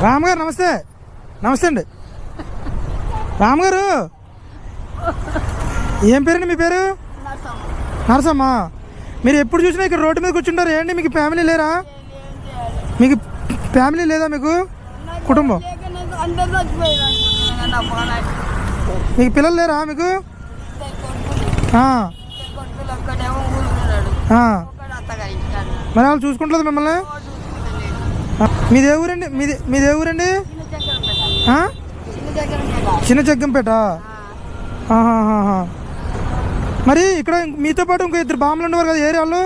రామగారు నమస్తే. నమస్తే అండి రామగారు. ఏం పేరండి మీ పేరు? నరసమ్మ. మీరు ఎప్పుడు చూసినా ఇక్కడ రోడ్డు మీద కూర్చుంటారు ఏంటి? మీకు ఫ్యామిలీ లేరా? మీకు ఫ్యామిలీ లేదా? మీకు కుటుంబం మీకు పిల్లలు లేరా? మీకు మరి వాళ్ళు చూసుకుంటుంది మిమ్మల్ని? మీదే ఊరండి? మీదే ఊరండి? చిన్న జగ్గంపేట. మరి ఇక్కడ మీతో పాటు ఇంకో ఇద్దరు బామ్మలు ఉండేవారు కదా, ఏరియా వాళ్ళు?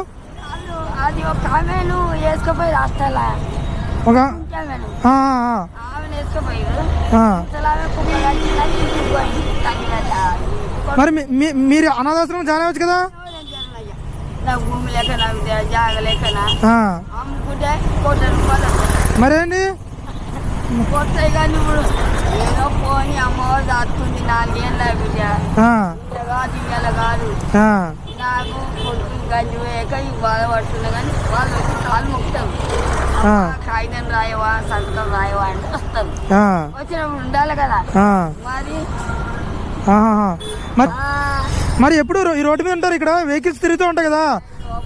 ఒక మరి మీరు అనాథాశ్రమం జాయిన్ అవ్వచ్చు కదా? మరేంటి ఏదో పోని అమ్మవారు దాచుకుంది 4 ఏళ్ళ బిడ్డ కాదు. నాకు కొడుకు గంజి వేయక బాధపడుతున్నా కానీ వాళ్ళు వచ్చి కాలు మొక్కుతారు. కాగితం రాయవా, సంతకం రాయవా అంటే వస్తారు. వచ్చినప్పుడు ఉండాలి కదా. మరి ఎప్పుడు ఈ రోడ్డు మీద ఉంటారు? ఇక్కడ వెహికల్స్ తిరుగుతూ ఉంటాయి కదా,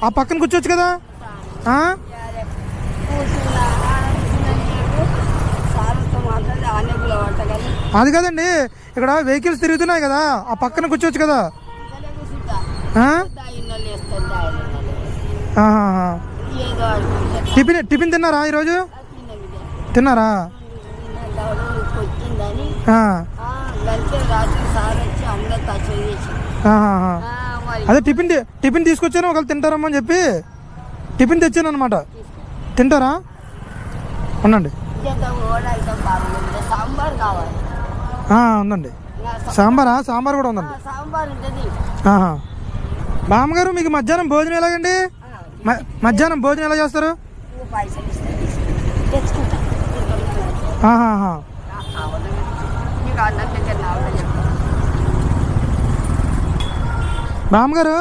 ఆ పక్కన కూర్చోవచ్చు కదా? అది కదండి, ఇక్కడ వెహికల్స్ తిరుగుతున్నాయి కదా, ఆ పక్కన కూర్చోవచ్చు కదా? టిఫిన్ తిన్నారా ఈరోజు? తిన్నారా? అదే టిఫిన్ తీసుకొచ్చాను, ఒకళ్ళు తింటారమ్మా అని చెప్పి టిఫిన్ తెచ్చాను అనమాట. తింటారా? ఉండండి. ఉందండి. సాంబార్ కూడా ఉందండి. బామ్మగారు, మీకు మధ్యాహ్నం భోజనం ఎలాగండి? మధ్యాహ్నం భోజనం ఎలా చేస్తారు? బామ్మగారు,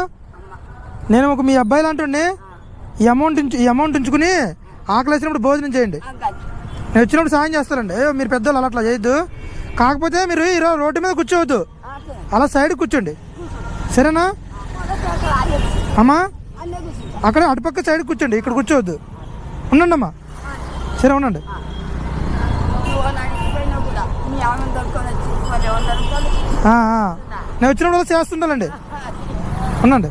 నేను ఒక మీ అబ్బాయి లాంటి ఈ అమౌంట్ ఉంచుకుని ఆకలి వేసినప్పుడు భోజనం చేయండి. నేను వచ్చినప్పుడు సాయం చేస్తానండి. మీరు పెద్దలు అలా అట్లా చేయొద్దు. కాకపోతే మీరు ఈరోజు రోడ్డు మీద కూర్చోవద్దు, అలా సైడ్ కూర్చోండి, సరేనా అమ్మా? అక్కడ అటుపక్క సైడ్ కూర్చోండి, ఇక్కడ కూర్చోవద్దు. ఉండండి అమ్మా, సరే ఉండండి. నేను వచ్చినప్పుడు చేస్తుంటానండి, ఉండండి.